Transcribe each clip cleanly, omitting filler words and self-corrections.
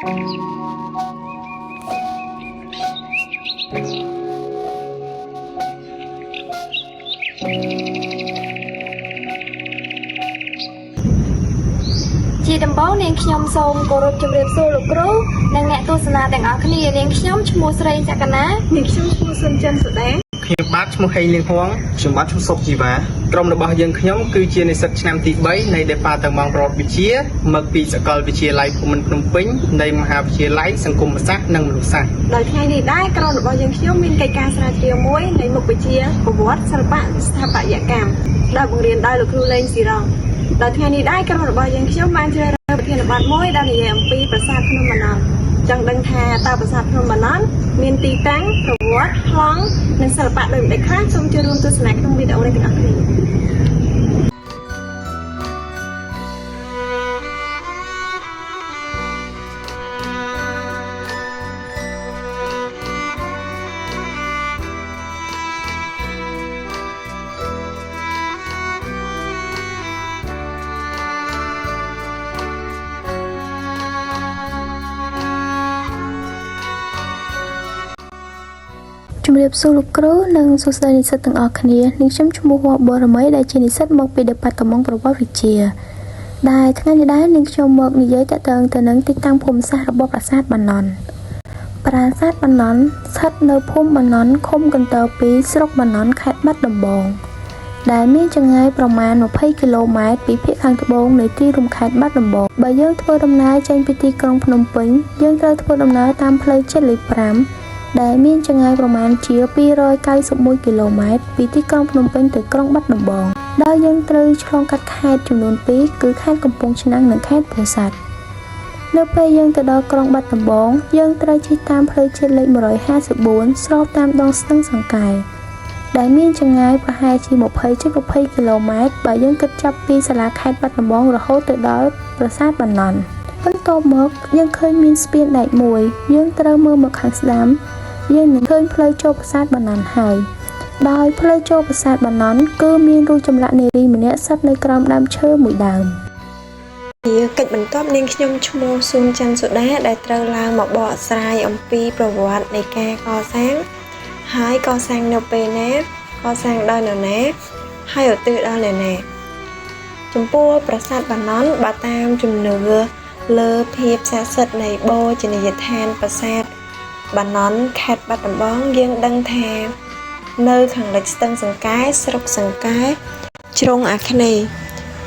ជាដំបូងនាងខ្ញុំសូមគោរពជម្រាបសួរលោកគ្រូនិងអ្នកទស្សនាទាំងអស់គ្នានាងខ្ញុំឈ្មោះស្រីចក្កណានាងខ្ញុំឈ្មោះសុនចិនសុដាខ្ញុំបាទឈ្មោះហេងលៀងហួងខ្ញុំបាទឈ្មោះសុកជីវ៉ាក្រុមរបស់យើងខ្ញុំគឺជានិស្សិតឆ្នាំទី3នៃ Department ប្រវត្តិវិទ្យាមកពីសាកលវិទ្យាល័យភូមិន្ទភ្នំពេញនៃមហាវិទ្យាល័យសង្គមសាស្ត្រនិងមនុស្សសាស្ត្រដោយថ្ងៃនេះដែរក្រុមរបស់យើងខ្ញុំមានកិច្ចការស្រាវជ្រាវមួយនៃមុខវិជ្ជាប្រវត្តិសិល្បៈស្ថាបត្យកម្មដែលបង្រៀនដោយលោកគ្រូលេងស៊ីរងដោយថ្ងៃនេះដែរក្រុមរបស់យើងខ្ញុំបានជ្រើសរើសប្រធានបទមួយដែលនិយាយអំពីប្រាសាទភ្នំម៉ាណង់ចង់ដឹងថាតើប្រាសាទភ្នំម៉ាណង់មានទីតាំងប្រវត្តិប្លង់និងសិល្បៈដូចម្តេចខ្លះសូមចូលរួមទស្សនាក្នុងវីដេអូនេះទាំងអស់គ្នាជំរាបសួរលោកគ្រូនិងសួស្តីនិស្សិតទាំងអស់គ្នានាងខ្ញុំឈ្មោះវ៉ាបរមីដែលជានិស្សិតមកពី Department ប្រវត្តិវិទ្យាដែលថ្ងៃនេះដែរនាងខ្ញុំមកនិយាយទាក់ទងទៅនឹងទីតាំងភូមិសាស្ត្ររបស់ប្រាសាទបាណន់ប្រាសាទបាណន់ស្ថិតនៅភូមិបាណន់ឃុំកន្ទើ2ស្រុកបាណន់ខេត្តបាត់ដំបងដែលមានចម្ងាយប្រមាណ20គីឡូម៉ែត្រពីភាគខាងត្បូងនៃទីរួមខេត្តបាត់ដំបងបើយើងធ្វើដំណើរចេញពីទីក្រុងភ្នំពេញយើងត្រូវធ្វើដំណើរតាមផ្លូវជាតិលេខ5ដែលមានចម្ងាយប្រមាណជា291គីឡូម៉ែត្រពីទីក្រុងភ្នំពេញទៅក្រុងបាត់ដំបងដោយយើងត្រូវឆ្លងកាត់ខេត្តចំនួន2គឺខេត្តកំពង់ឆ្នាំងនិងខេត្តពោធិ៍សាត់នៅពេលយើងទៅដល់ក្រុងបាត់ដំបងយើងត្រូវជិះតាមផ្លូវជាតិលេខ154ស្របតាមដងស្ទឹងសង្កែដែលមានចម្ងាយប្រហែលជា20.20គីឡូម៉ែត្របើយើងគិតចាប់ពីសាលាខេត្តបាត់ដំបងរហូតទៅដល់ប្រាសាទបាណន់បន្ទាប់មកយើងឃើញមានស្ពានដែកមួយយើងត្រូវមើលមកខាងស្ដាំយើងនឹងឃើញផ្លូវចូលប្រាសាទបាណន់ហើយដោយផ្លូវចូលប្រាសាទបាណន់គឺមានរូបចម្លាក់នារីម្នាក់ស្ថិតនៅក្រោមដើមឈើមួយដើមជាកិច្ចបន្ទាប់នាងខ្ញុំឈ្មោះស៊ូនច័ន្ទសូដាដែលត្រូវឡើងមកបកស្រាយអំពីប្រវត្តិនៃការកសាងហើយកសាងនៅពេលណាកសាងដោយនរណាហើយឧទ្ទិសដល់អ្នកណាចំពោះប្រាសាទបាណន់បើតាមជំនឿលើភាពស័ក្តិសិទ្ធិនៃបូជនីយដ្ឋានប្រាសាទបាណន់ខេត្តបាត់ដំបងយើងដឹងថានៅខាងលិចស្ទឹងសង្កែស្រុកសង្កែជ្រុងអាគ្នេយ៍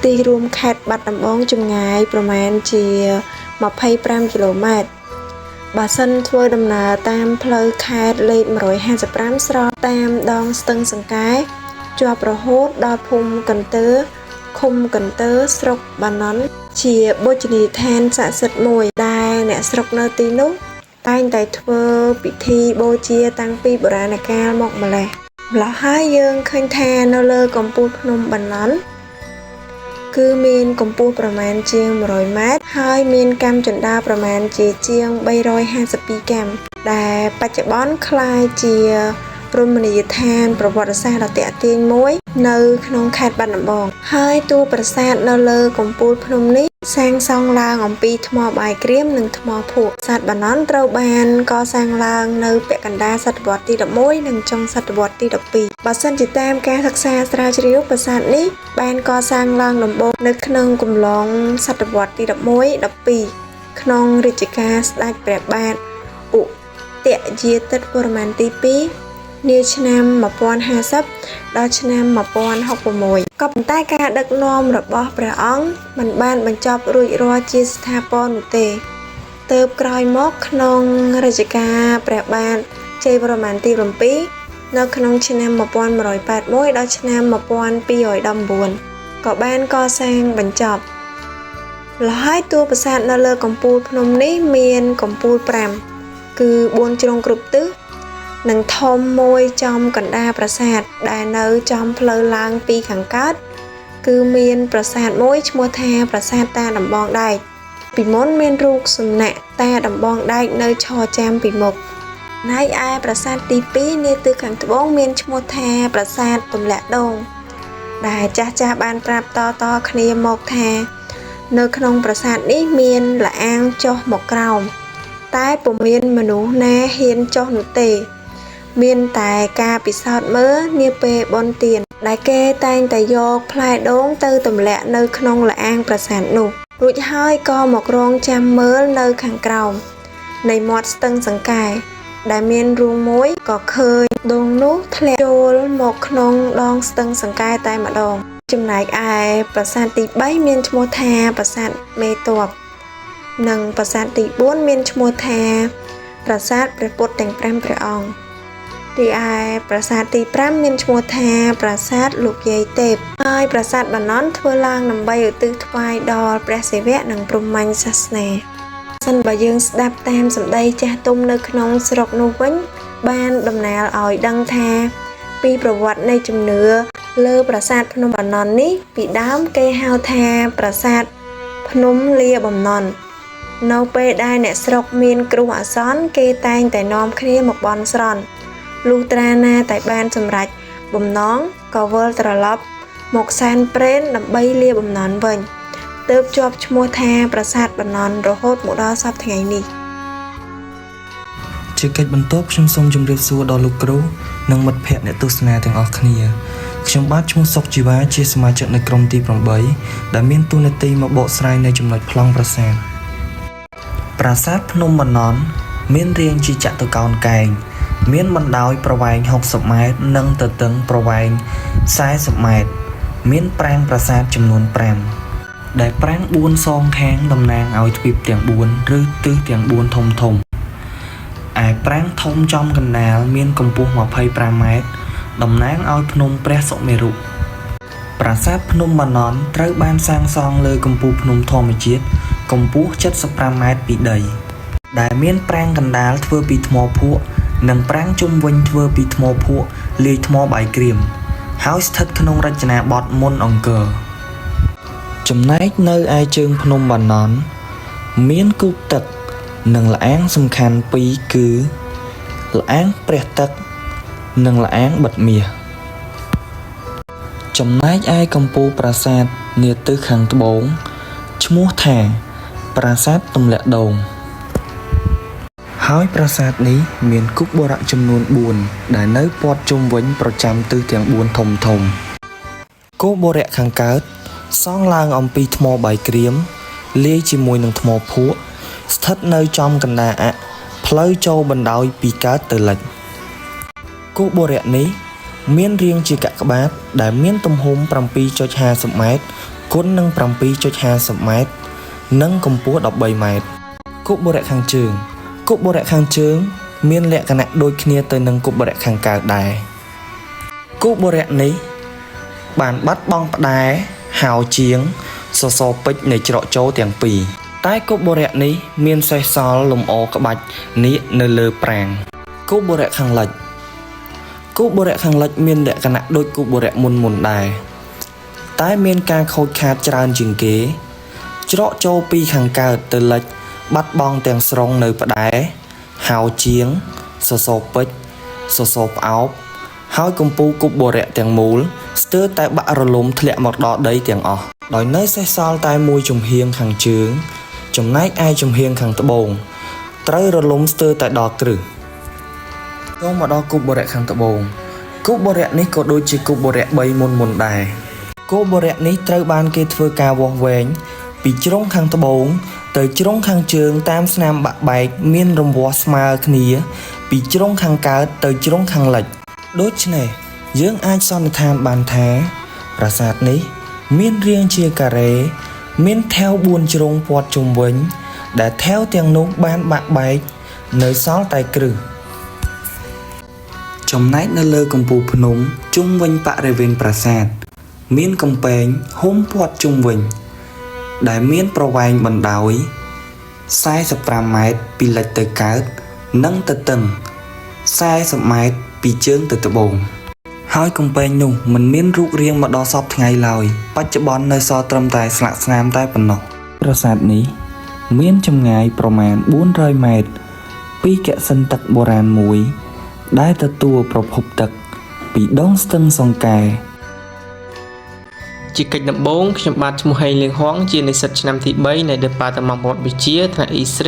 ទីរួមខេត្តបាត់ដំបងចម្ងាយប្រមាណជា25គីឡូម៉ែត្របើសិនធ្វើដំណើរតាមផ្លូវខេត្តលេខ155ស្របតាមដងស្ទឹងសង្កែជាប់រហូតដល់ភូមិកន្ទើឃុំកន្ទើស្រុកបាណន់ជាបូជនីយដ្ឋានស័ក្តិសិទ្ធិមួយដែលអ្នកស្រុកនៅទីនោះតែងតែធ្វើពិធីបូជាតាំងពីបុរាណកាលមកម្ល៉េះហើយយើងឃើញថានៅលើកំពូលភ្នំបាណន់គឺមានកម្ពស់ប្រមាណជាង100ម៉ែត្រហើយមានកាំជណ្ដើរប្រមាណជាង352កាំដែលបច្ចុប្បន្នក្លាយជារមណីយដ្ឋានប្រវត្តិសាស្ត្រដ៏ទាក់ទាញមួយនៅក្នុងខេត្តបាត់ដំបងហើយតួប្រាសាទនៅលើកំពូលភ្នំនេះសាងសង់ឡើងអំពីថ្មបាយក្រៀមនិងថ្មភក់ប្រាសាទបាណន់ត្រូវបានកសាងឡើងនៅពាក់កណ្ដាលសតវត្សទី11និងចុងសតវត្សទី12បើសិនជាតាមការសិក្សាស្រាវជ្រាវប្រាសាទនេះបានកសាងឡើងដំបូងនៅក្នុងកំឡុងសតវត្សទី11-12ក្នុងរជ្ជកាលស្ដេចព្រះបាទឧទយាទិត្យវរ្ម័នទី2នាឆ្នាំ1050ដល់ឆ្នាំ1066ក៏ប៉ុន្តែការដឹកនាំរបស់ព្រះអង្គមិនបានបញ្ចប់រួចរាល់ជាស្ថាពរនោះទេទើបក្រោយមកក្នុងរជ្ជកាលព្រះបាទជ័យវរ្ម័នទី7នៅក្នុងឆ្នាំ1181ដល់ឆ្នាំ1219ក៏បានកសាងបញ្ចប់ហើយតួប្រាសាទនៅលើកំពូលភ្នំនេះមានកំពូល5គឺ4ជ្រុងគ្រប់ទិសនិងធំមួយចំកណ្ដាលប្រាសាទដែលនៅចំផ្លូវឡើងពីខាងកើតគឺមានប្រាសាទមួយឈ្មោះថាប្រាសាទតាដំបងដែកពីមុនមានរូបសំណាកតាដំបងដែកនៅឈរចាំពីមុខហើយឯប្រាសាទទី2នាទិសខាងត្បូងមានឈ្មោះថាប្រាសាទទម្លាក់ដូងដែលចាស់បានប្រាប់តគ្នាមកថានៅក្នុងប្រាសាទនេះមានលអាងចុះមកក្រោម តែពុំមានមនុស្សណាហ៊ានចុះនោះទេមានតែការពិសោធន៍មើលនាពេលបុណ្យទានដែលគេតែងតែយកផ្លែដូងទៅទម្លាក់នៅក្នុងល្អាងប្រាសាទនោះរួចហើយក៏មករងចាំមើលនៅខាងក្រោមនៃមាត់ស្ទឹងសង្កែដែលមានរូងមួយក៏ឃើញដូងនោះធ្លាក់ចូលមកក្នុងដងស្ទឹងសង្កែតែម្ដងចំណែកឯប្រាសាទទី3មានឈ្មោះថាប្រាសាទមេតបនិងប្រាសាទទី4មានឈ្មោះថាប្រាសាទព្រះពុទ្ធទាំង5ព្រះអង្គទីឯប្រាសាទទី5មានឈ្មោះថាប្រាសាទលោកយាយទេពហើយប្រាសាទបាណន់ធ្វើឡើងដើម្បីឧទ្ទិសថ្វាយដល់ព្រះសិវៈនិងព្រហ្មញ្ញសាសនាសិនបើយើងស្ដាប់តាមសម្ដីចាស់ទុំនៅក្នុងស្រុកនោះវិញបានដំណើរឲ្យដឹងថាពីប្រវត្តិនៃជំនឿលើប្រាសាទភ្នំបាណន់នេះពីដើមគេហៅថាប្រាសាទភ្នំលាបំណន់នៅពេលដែលអ្នកស្រុកមានគ្រោះអាសន្នគេតែងតែនាំគ្នាមកបន់ស្រន់លុះត្រាណាតែបានសម្រេចបំណងក៏វិលត្រឡប់មកសែនព្រេនដើម្បីលាបំណន់វិញទើបជាប់ឈ្មោះថាប្រាសាទបាណន់រហូតមកដល់សព្វថ្ងៃនេះជាកិច្ចបន្ទាប់ខ្ញុំសូមជម្រាបសួរដល់លោកគ្រូនិងមិត្តភ័ក្តិអ្នកទស្សនាទាំងអស់គ្នាខ្ញុំបាទឈ្មោះសុកជីវ៉ាជាសមាជិកនៃក្រុមទី8ដែលមានតួនាទីមកបកស្រាយនៅចំណុចប្លង់ប្រាសាទភ្នំបាណន់មានរាងជាចតុកោណកែងមានបណ្ដោយប្រវែង60ម៉ែត្រនិងទទឹងប្រវែង40ម៉ែត្រមានប្រាង្គប្រាសាទចំនួន5ដែលប្រាង្គ4សងខាងតំណាងឲ្យទ្វីបទាំង4ឬទិសទាំង4ធំឯប្រាង្គធំចំកណ្ដាលមានកម្ពស់25ម៉ែត្រតំណាងឲ្យភ្នំព្រះសុមេរុប្រាសាទភ្នំបាណន់ត្រូវបានសាងសង់លើកំពូលភ្នំធម្មជាតិកម្ពស់75ម៉ែត្រពីដីដែលមានប្រាង្គកណ្ដាលធ្វើពីថ្មភក់និងប្រាង្គជុំវិញធ្វើពីថ្មភក់លាយថ្មបាយក្រៀមហើយស្ថិតក្នុងរចនាបថមុនអង្គរចំណែកនៅឯជើងភ្នំបាណន់មានគូទឹកនិងល្អាងសំខាន់ពីរគឺល្អាងព្រះទឹកនិងល្អាងបិទមាសចំណែកឯកំពូលប្រាសាទនាទិសខាងត្បូងឈ្មោះថាប្រាសាទទម្លាក់ដូងហើយប្រាសាទនេះមានគុកបុរៈចំនួន4ដែលនៅព័ទ្ធជុំវិញប្រចាំទិសទាំង4ធំគោបុរៈខាងកើតសង់ឡើងអំពីថ្មបាយក្រៀមលាយជាមួយនឹងថ្មភក់ស្ថិតនៅចំកណ្ដាលផ្លូវចូលបណ្ដោយពីកើតទៅលិចគោបុរៈនេះមានរាងជាកាកបាទដែលមានទំហំ 7.50 ម៉ែត្រគុណនឹង 7.50 ម៉ែត្រនិងកម្ពស់13ម៉ែត្រគោបុរៈខាងជើងមានលក្ខណៈដូចគ្នាទៅនឹងគោបុរៈខាងកើតដែរគោបុរៈនេះបានបាត់បង់ផ្តែរហៅជាងសសរពេជ្រនៃច្រកចូលទាំងពីរតែគោបុរៈនេះមានសេសសល់លម្អក្បាច់នាគនៅលើប្រាង្គគោបុរៈខាងលិចមានលក្ខណៈដូចគោបុរៈមុនដែរតែមានការខូចខាតច្រើនជាងគេច្រកចូលពីខាងកើតទៅលិចបាត់បង់ទាំងស្រុងនៅផ្តែរហៅជាងសសរពេជ្រសសរផ្អោបហើយកំពូលគប់បុរៈទាំងមូលស្ទើរតែបាក់រលំធ្លាក់មកដល់ដីទាំងអស់ដោយនៅសេសសល់តែមួយជំហានខាងជើងចំណែកឯជំហានខាងត្បូងត្រូវរលំស្ទើរតែដល់គ្រឹះចូលមកដល់គប់បុរៈខាងត្បូងគប់បុរៈនេះក៏ដូចជាគប់បុរៈ3មុនដែរគប់បុរៈនេះត្រូវបានគេធ្វើការវាស់វែងពីជ្រុងខាងត្បូងទៅជ្រុងខាងជើងតាមស្នាមបាក់បែកមានរង្វាស់ស្មើគ្នាពីជ្រុងខាងកើតទៅជ្រុងខាងលិចដូច្នេះយើងអាចសន្និដ្ឋានបានថាប្រាសាទនេះមានរាងជាការ៉េមានថែវ4ជ្រុងព័ទ្ធជុំវិញដែលថែវទាំងនោះបានបាក់បែកនៅសល់តែគ្រឹះចំណែកនៅលើកំពូលភ្នំជុំវិញបរិវេណប្រាសាទមានកំពែងហ៊ុំព័ទ្ធជុំវិញដែលមានប្រវែងបណ្ដោយ45ម៉ែត្រពីលិចទៅកើតនិងទទឹង40ម៉ែត្រពីជើងទៅត្បូងហើយកំពែងនោះមិនមានរូបរាងមកដល់សពថ្ងៃឡើយបច្ចុប្បន្ននៅសល់ត្រឹមតែស្លាកស្នាមតែប៉ុណ្ណោះប្រាសាទនេះមានចម្ងាយប្រមាណ400ម៉ែត្រពីកសិណទឹកបុរាណមួយដែលទទួលប្រភពទឹកពីដងស្ទឹងសង្កែ ជាកិច្ចដំបូងខ្ញុំបាទឈ្មោះហេងលៀងហងជានិស្សិតឆ្នាំទី3នៃ Department ប្រវត្តិវិទ្យាថ្នាក់ E3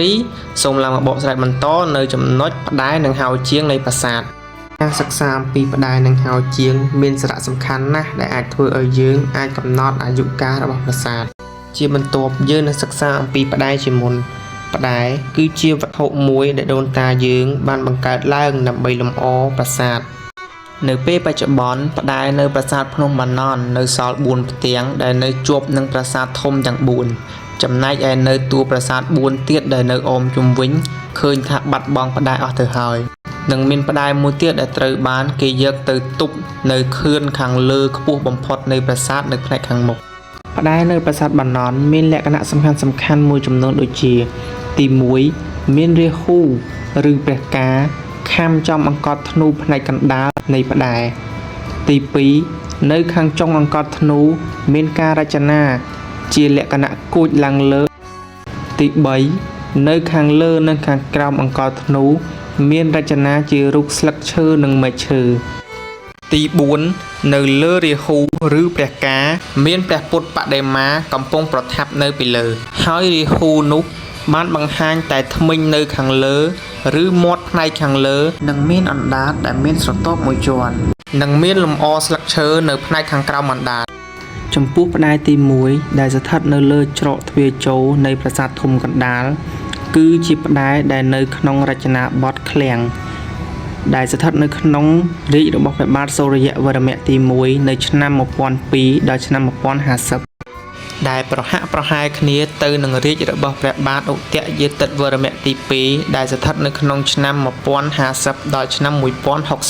សូមឡើងមកបកស្រាយបន្តនៅចំណុចផ្តែរនិងហោជាងនៃប្រាសាទការសិក្សាអំពីផ្តែរនិងហោជាងមានសារៈសំខាន់ណាស់ដែលអាចធ្វើឲ្យយើងអាចកំណត់អាយុកាលរបស់ប្រាសាទជាបន្ទាប់យើងនឹងសិក្សាអំពីផ្តែរជាមុនផ្តែរគឺជាវត្ថុមួយដែលដូនតាយើងបានបង្កើតឡើងដើម្បីលម្អប្រាសាទនៅពេលបច្ចុប្បន្នផ្តែរនៅប្រាសាទភ្នំបាណន់នៅសល់4ផ្ទាំងដែលនៅជាប់នឹងប្រាសាទធំទាំង4ចំណែកឯនៅតួប្រាសាទ4ទៀតដែលនៅអមជុំវិញឃើញថាបាត់បង់ផ្តែរអស់ទៅហើយនឹងមានផ្តែរមួយទៀតដែលត្រូវបានគេយកទៅទុកនៅខឿនខាងលើខ្ពស់បំផុតនៃប្រាសាទនៅផ្នែកខាងមុខផ្តែរនៅប្រាសាទបាណន់មានលក្ខណៈសំខាន់មួយចំនួនដូចជាទី1មានរាហូឬព្រះការខាំចំអង្កត់ធ្នូផ្នែកកណ្ដាលនៃផ្តែរទី2នៅខាងចុងអង្កត់ធ្នូមានការរចនាជាលក្ខណៈគួចឡើងលើទី3នៅខាងលើនិងខាងក្រោមអង្កត់ធ្នូមានរចនាជារូបស្លឹកឈើនិងមែកឈើទី4នៅលើរាហូឬព្រះការមានព្រះពុទ្ធបដិមាកំពុងប្រថាប់នៅពីលើហើយរាហូនោះបានបង្ហាញតែធ្មេញនៅខាងលើឬមាត់ផ្នែកខាងលើនិងមានអណ្ដាតដែលមានស្រទាប់មួយជាន់និងមានលម្អស្លឹកឈើនៅផ្នែកខាងក្រោមអណ្ដាតចំពោះផ្តែរទី1ដែលស្ថិតនៅលើច្រកទ្វារចូលនៃប្រាសាទធំកណ្ដាលគឺជាផ្តែរដែលនៅក្នុងរចនាបថឃ្លាំងដែលស្ថិតនៅក្នុងរាជរបស់ព្រះបាទសូរ្យវរ្ម័នទី1នៅឆ្នាំ1002ដល់ឆ្នាំ1050ដែលប្រហាក់ប្រហែលគ្នាទៅនឹងរាជរបស់ព្រះបាទឧទយាទិត្យវរ្ម័នទី2ដែលស្ថិតនៅក្នុងឆ្នាំ1050ដល់ឆ្នាំ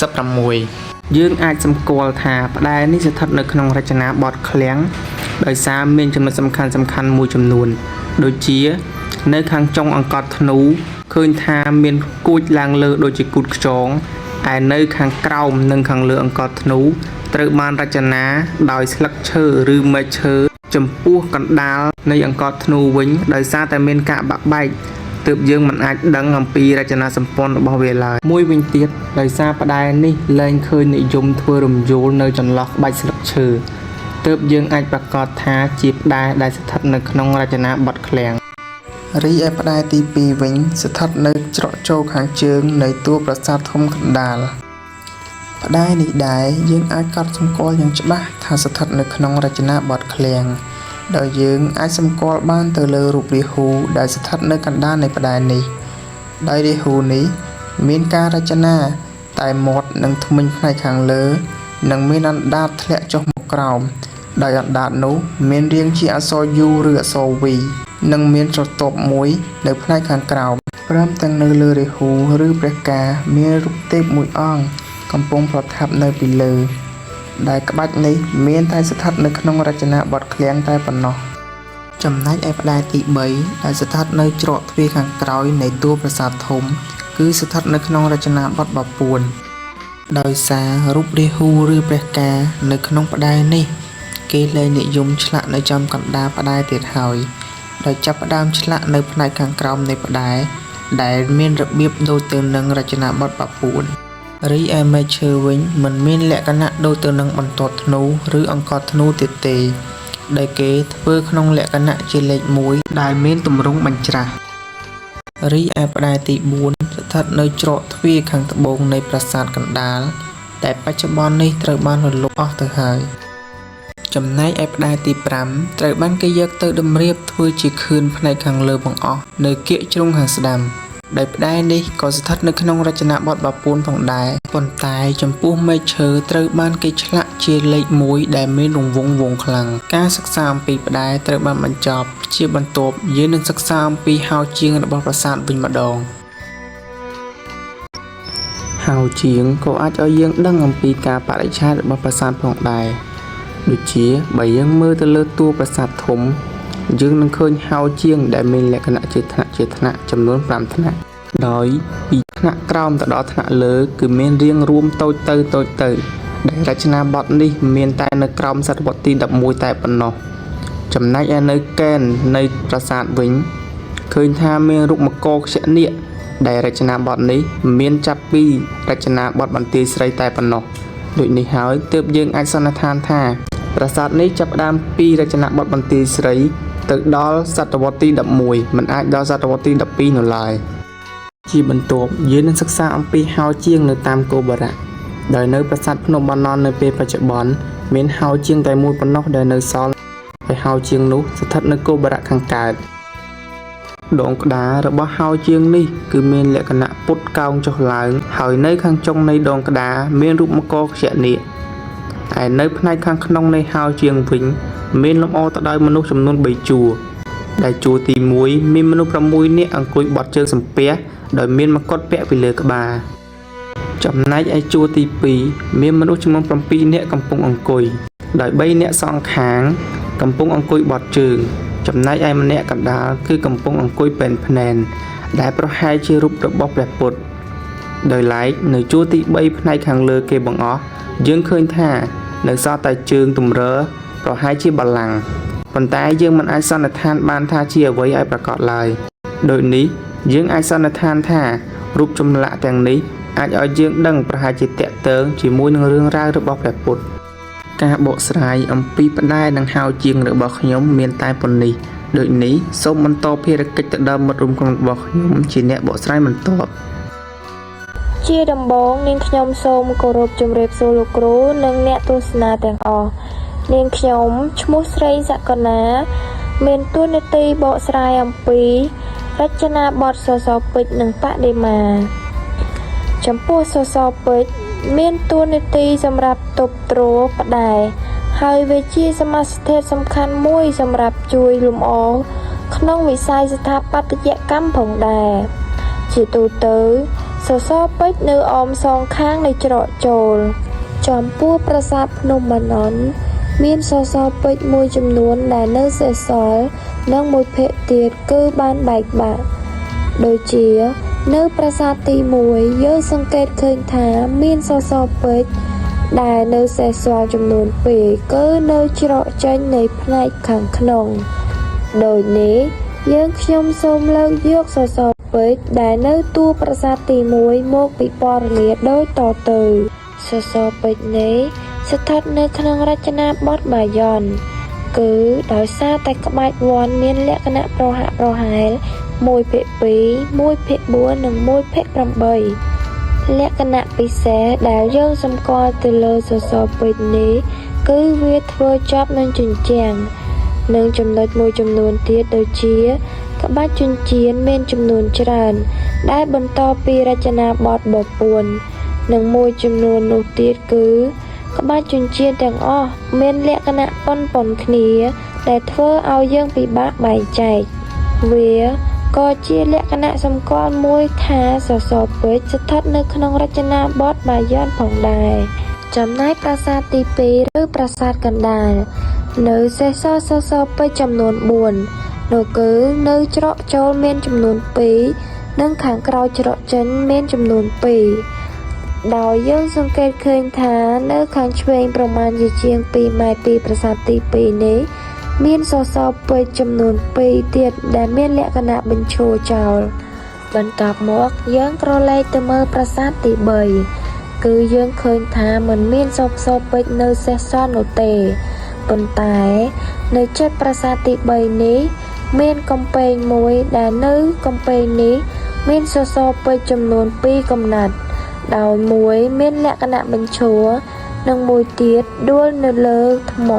1066យើងអាចសម្គាល់ថាផ្តែរនេះស្ថិតនៅក្នុងរចនាបថឃ្លាំងដោយសារមានចំណុចសំខាន់មួយចំនួនដូចជានៅខាងចុងអង្កត់ធ្នូឃើញថាមានគួចឡើងលើដូចជាគូតខ្យងឯនៅខាងក្រោមនិងខាងលើអង្កត់ធ្នូត្រូវបានរចនាដោយស្លឹកឈើឬមែកឈើចំពោះកណ្ដាលនៃអង្កត់ធ្នូវិញដោយសារតែមានការបាក់បែកទើបយើងមិនអាចដឹងអំពីរចនាសម្ព័ន្ធរបស់វាឡើយមួយវិញទៀតដោយសារផ្តែរនេះលែងឃើញនិយមធ្វើរំយោលនៅចន្លោះក្បាច់ស្លឹកឈើទើបយើងអាចប្រកាសថាជាផ្តែរដែលស្ថិតនៅក្នុងរចនាបថឃ្លាំងរីឯផ្តែរទី2វិញស្ថិតនៅច្រកចូលខាងជើងនៃតួប្រាសាទធំកណ្ដាលផ្តែរនេះដែរយើងអាចកត់សម្គាល់យ៉ាងច្បាស់ថាស្ថិតនៅក្នុងរចនាបថឃ្លាំងដោយយើងអាចសម្គាល់បានទៅលើរូបរាហូដែលស្ថិតនៅកណ្ដាលនៃផ្តែរនេះដោយរាហូនេះមានការរចនាតែមាត់និងធ្មេញផ្នែកខាងលើនិងមានអណ្ដាតធ្លាក់ចុះមកក្រោមដោយអណ្ដាតនោះមានរាងជាអក្សរ U ឬអក្សរ V និងមានស្រទាប់មួយនៅផ្នែកខាងក្រោមព្រមទាំងនៅលើរាហូឬព្រះការមានរូបទេពមួយអង្គកំពុងប្រថាប់នៅពីលើដែលក្បាច់នេះមានតែស្ថិតនៅក្នុងរចនាបថឃ្លាំងតែប៉ុណ្ណោះចំណែកឯផ្តែរទី3ដែលស្ថិតនៅច្រកទ្វារខាងក្រោយនៃតួប្រាសាទធំគឺស្ថិតនៅក្នុងរចនាបថបពួនដោយសាររូបរាហូឬព្រះការនៅក្នុងផ្តែរនេះគេលែងនិយមឆ្លាក់នៅចំកណ្ដាលផ្តែរទៀតហើយដោយចាប់ផ្ដើមឆ្លាក់នៅផ្នែកខាងក្រោមនៃផ្តែរដែលមានរបៀបដូចទៅនឹងរចនាបថបពួនរីឯមែកឈើវិញមិនមានលក្ខណៈដូចទៅនឹងបន្ទាត់ធ្នូឬអង្កត់ធ្នូទៀតទេដែលគេធ្វើក្នុងលក្ខណៈជាលេខ1ដែលមានទម្រង់បញ្ច្រាសរីឯផ្តែរទី4ស្ថិតនៅច្រកទ្វារខាងត្បូងនៃប្រាសាទកណ្ដាលតែបច្ចុប្បន្ននេះត្រូវបានរលុបអស់ទៅហើយចំណែកឯផ្តែរទី5ត្រូវបានគេយកទៅតម្រៀបធ្វើជាខឿនផ្នែកខាងលើបង្អស់នៅគៀកជ្រុងខាងស្ដាំដោយផ្តែរនេះក៏ស្ថិតនៅក្នុងរចនាបថបពួនផងដែរប៉ុន្តែចំពោះមែកឈើត្រូវបានគេឆ្លាក់ជាលេខ1ដែលមានរង្វង់វងខ្លាំងការសិក្សាអំពីផ្តែរត្រូវបានបញ្ចប់ជាបន្ទាប់យើងនឹងសិក្សាអំពីហោជាងរបស់ប្រាសាទវិញម្ដងហោជាងក៏អាចឲ្យយើងដឹងអំពីការបរិច្ឆេទរបស់ប្រាសាទផងដែរដូចជាបើយើងមើលទៅលើតួប្រាសាទធំយើងនឹងឃើញហោជាងដែលមានលក្ខណៈជាថ្នាក់ចំនួន5ថ្នាក់ដោយពីថ្នាក់ក្រោមទៅដល់ថ្នាក់លើគឺមានរាងរួមតូចទៅដែលរចនាបថនេះមានតែនៅក្រោមសតវត្សទី11តែប៉ុណ្ណោះចំណែកឯនៅកែននៃប្រាសាទវិញឃើញថាមានរូបមកោខ្យនាគដែលរចនាបថនេះមានចាប់ពីរចនាបថបន្ទាយស្រីតែប៉ុណ្ណោះដូចនេះហើយទើបយើងអាចសន្និដ្ឋានថា ប្រាសាទនេះចាប់ផ្ដើមពីរចនាបថបន្ទាយស្រីទៅដល់សតវត្សទី11មិនអាចដល់សតវត្សទី12នៅឡើយជាបន្ទាប់យើងនឹងសិក្សាអំពីហោជាងនៅតាមគោបុរៈដោយនៅប្រាសាទភ្នំបាណន់នៅពេលបច្ចុប្បន្នមានហោជាងតែមួយប៉ុណ្ណោះដែលនៅសល់ហើយហោជាងនោះស្ថិតនៅគោបុរៈខាងកើតដងក្តាររបស់ហោជាងនេះគឺមានលក្ខណៈពុតកោងចុះឡើងហើយនៅខាងចុងនៃដងក្តារមានរូបមករខ្ជានាគឯនៅផ្នែកខាងក្នុងនៃហោជាងវិញមានលម្អទៅដោយមនុស្សចំនួន3ជួរដែលជួរទី1មានមនុស្ស6នាក់អង្គុយបត់ជើងសំពះដោយមានមកុដពាក់ពីលើក្បាលចំណែកឯជួរទី2មានមនុស្សចំនួន7នាក់កំពុងអង្គុយដោយ3នាក់សងខាងកំពុងអង្គុយបត់ជើងចំណែកឯម្នាក់កណ្ដាលគឺកំពុងអង្គុយពេនភ្នែនដែលប្រហែលជារូបរបស់ព្រះពុទ្ធដោយឡែកនៅជួរទី3ផ្នែកខាងលើគេបង្អស់យើងឃើញថានៅសល់តែជើងទម្រើប្រហែលជាបល្ល័ង្កប៉ុន្តែយើងមិនអាចសន្និដ្ឋានបានថាជាអ្វីឲ្យប្រកបឡើយដូចនេះយើងអាចសន្និដ្ឋានថារូបចម្លាក់ទាំងនេះអាចឲ្យយើងដឹងប្រហែលជាតាក់ទងជាមួយនឹងរឿងរ៉ាវរបស់ព្រះពុទ្ធការបកស្រាយអំពីផ្តែរនិងហោជាងរបស់ខ្ញុំមានតែប៉ុណ្នេះដូចនេះសូមបន្តភារកិច្ចទៅដល់មិត្តរួមក្រុមរបស់ខ្ញុំជាអ្នកបកស្រាយបន្ទាប់ជាដំបូងនាងខ្ញុំសូមគោរពជម្រាបសួរលោកគ្រូនិងអ្នកទស្សនាទាំងអស់នាងខ្ញុំឈ្មោះស្រីសក្កណាមានតួនាទីបកស្រាយអំពីរចនាបថសសរពេជ្រនិងបដិមាចំពោះសសរពេជ្រមានតួនាទីសម្រាប់ទប់ទ្រផ្តែរហើយវាជាសមាសធាតុសំខាន់មួយសម្រាប់ជួយលម្អក្នុងវិស័យស្ថាបត្យកម្មផងដែរជាទូទៅសសរពេជ្រនៅអមសងខាងនៃច្រកចូលចំពោះប្រាសាទភ្នំបាណន់មានសសរពេជ្រមួយចំនួនដែលនៅសេសសល់និងមួយភាគទៀតគឺបានបែកបាក់ដូចជានៅប្រាសាទទី1យើងសង្កេតឃើញថាមានសសរពេជ្រដែលនៅសេសសល់ចំនួន2គឺនៅច្រកចេញនៃផ្នែកខាងក្នុងដូចនេះខ្ញុំសូមលើកយកសសរពេជ្រដែលនៅតួប្រាសាទទី1មកពិពណ៌នាដូចតទៅសសរពេជ្រនេះស្ថិតនៅក្នុងរចនាបថបាយ័នគឺដោយសារតែក្បាច់វ័នមានលក្ខណៈប្រហាក់ប្រហែល1/2 1/4 និង1/8លក្ខណៈពិសេសដែលយើងសម្គាល់ទៅលើសសរពេជ្រនេះគឺវាធ្វើជាប់នឹងជញ្ជាំងនិងចំណុចមួយចំនួនទៀតដូចជាក្បាច់ចិញ្ចៀនមានចំនួនច្រើនដែលបន្តពីរចនាបថបពួននិងមួយចំនួននោះទៀតគឺក្បាច់ចិញ្ចៀនទាំងអស់មានលក្ខណៈប៉ុនៗគ្នាដែលធ្វើឲ្យយើងពិបាកបែងចែកវាក៏ជាលក្ខណៈសម្គាល់មួយថាសសរពេជ្រស្ថិតនៅក្នុងរចនាបថបាយ័នផងដែរចំណែកប្រាសាទទី2ឬប្រាសាទកណ្ដាលនៅសេសសរសសរពេជ្រចំនួន4នោះគឺនៅច្រកចូលមានចំនួន2និងខាងក្រោយច្រកចេញមានចំនួន2ដោយយើងសង្កេតឃើញថានៅខាងឆ្វេងប្រមាណជាជាង2ម៉ែត្រពីប្រាសាទទី2នេះមានសសរពេជ្រចំនួន2ទៀតដែលមានលក្ខណៈបញ្ឈរចោលបន្ទាប់មកយើងក្រឡេកទៅមើលប្រាសាទទី3គឺយើងឃើញថាមិនមានសសរពេជ្រនៅសេសសល់នោះទេប៉ុន្តែនៅជិតប្រាសាទទី3នេះមានកំពែងមួយដែលនៅកំពែងនេះមានសសរពេជ្រចំនួន2កំណាត់ដោយមួយមានលក្ខណៈបញ្ឈរនិងមួយទៀតដួលនៅលើថ្ម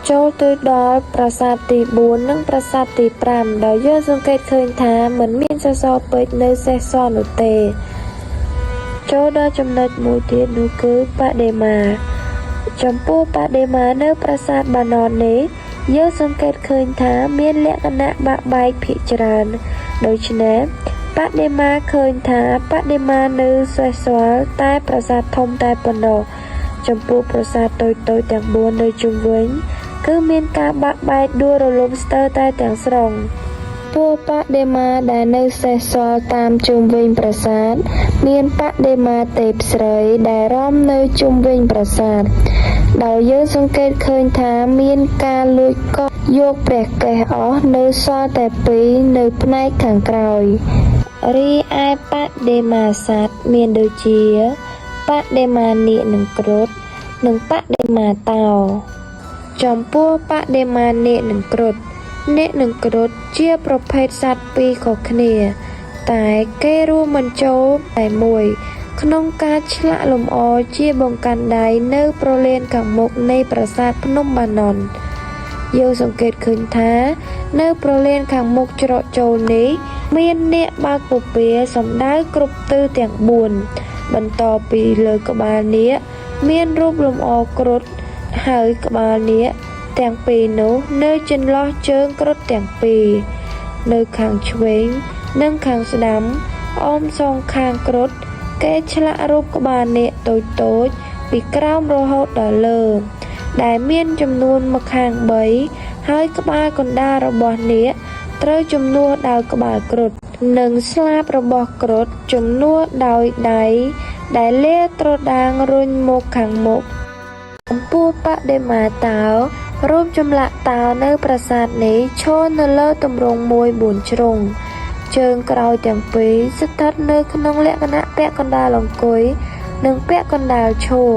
ចូលទៅដល់ប្រាសាទទី4និងប្រាសាទទី5ដោយយើងសង្កេតឃើញថាមិនមានសសរពេជ្រនៅសេសសល់នោះទេចូលដល់ចំណុចមួយទៀតនោះគឺបដិមាចំពោះបដិមានៅប្រាសាទបាណន់នេះយើងសង្កេតឃើញថាមានលក្ខណៈបាក់បែកភាគច្រើនដូច្នេះបដិមាឃើញថាបដិមានៅសេសសល់តែប្រាសាទធំតែប៉ុណ្ណោះចំពោះប្រាសាទតូចៗទាំង4នៅជុំវិញគឺមានការបាក់បែកដួលរលំស្ទើរតែទាំងស្រុងពួកបដិមាដែលនៅសេសសល់តាមជុំវិញប្រាសាទមានបដិមាទេពស្រីដែលរំនៅជុំវិញប្រាសាទដោយយើងសង្កេតឃើញថាមានការលួចកោះយកព្រះកេសអស់នៅសល់តែ2នៅផ្នែកខាងក្រោយរីឯបដិមាសត្វមានដូចជាបដិមានាគនិងគ្រុឌនិងបដិមាតោ ចំពោះបដិមានាគនិងគ្រុឌនាគនិងគ្រុឌជាប្រភេទសត្វពីរខុសគ្នាតែគេរួមបញ្ចូលតែមួយក្នុងការឆ្លាក់លម្អជាបង្កាន់ដៃនៅប្រលានខាងមុខនៃប្រាសាទភ្នំបាណន់យើងសង្កេតឃើញថានៅប្រលានខាងមុខច្រកចូលនេះមាននាគបើកពពាសំដៅគ្រប់ទិសទាំង4បន្តពីលើក្បាលនាគមានរូបលម្អគ្រុឌហើយក្បាលនាគទាំងពីរនោះនៅចន្លោះជើងគ្រុឌទាំងពីរនៅខាងឆ្វេងនិងខាងស្ដាំអមសងខាងគ្រុឌគេឆ្លាក់រូបក្បាលនាគតូចៗពីក្រោមរហូតដល់លើដែលមានចំនួនម្ខាង3ហើយក្បាលកណ្ដាលរបស់នាគត្រូវជំនួសដោយក្បាលគ្រុឌនិងស្លាបរបស់គ្រុឌជំនួសដោយដៃដែលលាត្រដាងរុញមកខាងមុខចំពោះបដិមាតោរូបចម្លាក់តោនៅប្រាសាទនេះឈរនៅលើទម្រង់មួយ4ជ្រុងជើងក្រោយទាំងពីរស្ថិតនៅក្នុងលក្ខណៈពាក់កណ្ដាលអង្គុយនិងពាក់កណ្ដាលឈរ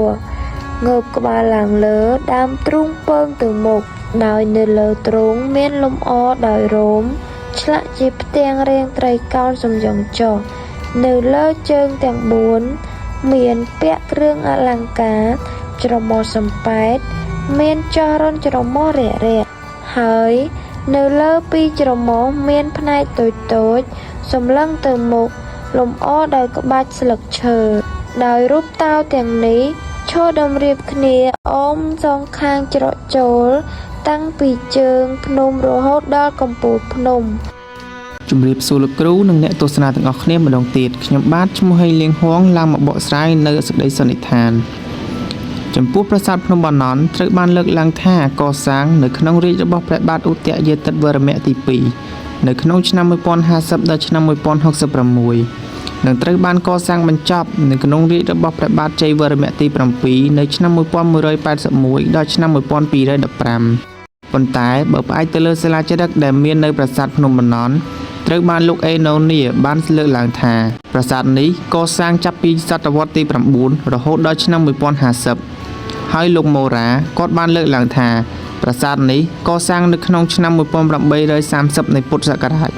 ងើបក្បាលឡើងលើដើមទ្រូងពងទៅមុខដោយនៅលើទ្រូងមានលម្អដោយរោមឆ្លាក់ជាផ្ទាំងរាងត្រីកោណសំយ៉ងចុះនៅលើជើងទាំង4មានពាក់គ្រឿងអលង្ការច្រមុះសំប៉ែតមានចរន្តច្រមុះរាក់ៗហើយនៅលើពីច្រមុះមានផ្នែកតូចៗសម្លឹងទៅមុខលម្អដោយក្បាច់ស្លឹកឈើដោយរូបតោទាំងនេះឈរតម្រៀបគ្នាអមសងខាងច្រកចូលតាំងពីជើងភ្នំរហូតដល់កំពូលភ្នំជំរាបសួរលោកគ្រូនិងអ្នកទស្សនាទាំងអស់គ្នាម្ដងទៀតខ្ញុំបាទឈ្មោះហេលៀងហួងឡើងមកបកស្រាយនៅសេចក្តីសន្និដ្ឋានចំពោះប្រាសាទភ្នំបាណន់ត្រូវបានលើកឡើងថាកសាងនៅក្នុងរាជរបស់ព្រះបាទឧទយាទិត្យវរ្ម័នទី2នៅក្នុងឆ្នាំ1050ដល់ឆ្នាំ1066និងត្រូវបានកសាងបញ្ចប់នៅក្នុងរាជរបស់ព្រះបាទជ័យវរ្ម័នទី7នៅឆ្នាំ1181ដល់ឆ្នាំ1215ប៉ុន្តែបើផ្អែកទៅលើសិលាចារឹកដែលមាននៅប្រាសាទភ្នំបាណន់ត្រូវបានលោកអេណូនីបានលើកឡើងថាប្រាសាទនេះកសាងចាប់ពីសតវត្សទី9រហូតដល់ឆ្នាំ1050ហើយលោកម៉ូរ៉ាគាត់បានលើកឡើងថាប្រាសាទនេះកសាងនៅក្នុងឆ្នាំ1830នៃពុទ្ធសករាជ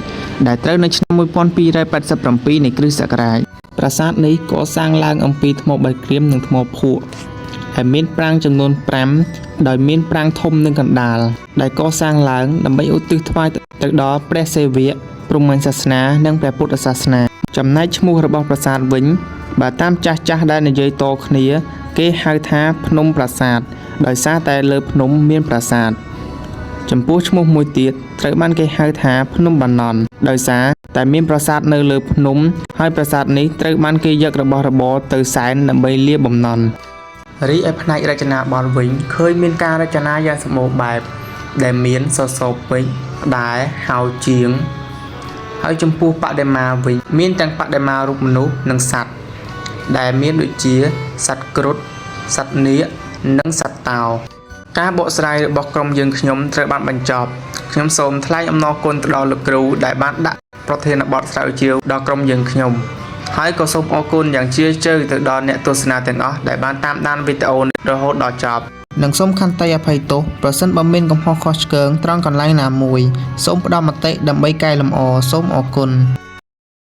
ដែលត្រូវនៅឆ្នាំ1287នៃគ្រិស្តសករាជប្រាសាទនេះកសាងឡើងអំពីថ្មបាយក្រៀមនិងថ្មភក់ហើយមានប្រាង្គចំនួន5ដោយមានប្រាង្គធំនិងកណ្ដាលដែលកសាងឡើងដើម្បីឧទ្ទិសថ្វាយទៅដល់ព្រះសិវៈព្រហ្មញ្ញសាសនានិងព្រះពុទ្ធសាសនាចំណែកឈ្មោះរបស់ប្រាសាទវិញបើតាមចាស់ដែលនិយាយតគ្នាគេហៅថាភ្នំប្រាសាទដោយសារតែលើភ្នំមានប្រាសាទចំពោះឈ្មោះមួយទៀតត្រូវបានគេហៅថាភ្នំបាណន់ដោយសារតែមានប្រាសាទនៅលើភ្នំហើយប្រាសាទនេះត្រូវបានគេយករបស់របរទៅសែនដើម្បីលាបំណន់រីឯផ្នែករចនាបថវិញឃើញមានការរចនាយ៉ាងសម្បូរបែបដែលមានសសរពេជ្រផ្តែរហៅជាងហើយចំពោះបដិមាវិញមានទាំងបដិមារូបមនុស្សនិងសត្វដែលមានដូចជាសត្វគ្រុឌសត្វនាគនិងសត្វតោការបកស្រាយរបស់ក្រុមយើងខ្ញុំត្រូវបានបញ្ចប់ខ្ញុំសូមថ្លែងអំណរគុណទៅដល់លោកគ្រូដែលបានដាក់ប្រធានបទស្រាវជ្រាវដល់ក្រុមយើងខ្ញុំហើយក៏សូមអរគុណយ៉ាងជ្រាលជ្រៅទៅដល់អ្នកទស្សនាទាំងអស់ដែលបានតាមដានវីដេអូនេះរហូតដល់ចប់និងសូមខន្តីអភ័យទោសប្រសិនបើមានកំហុសខុសឆ្គងត្រង់កន្លែងណាមួយសូមផ្ដល់មតិដើម្បីកែលម្អសូមអរគុណ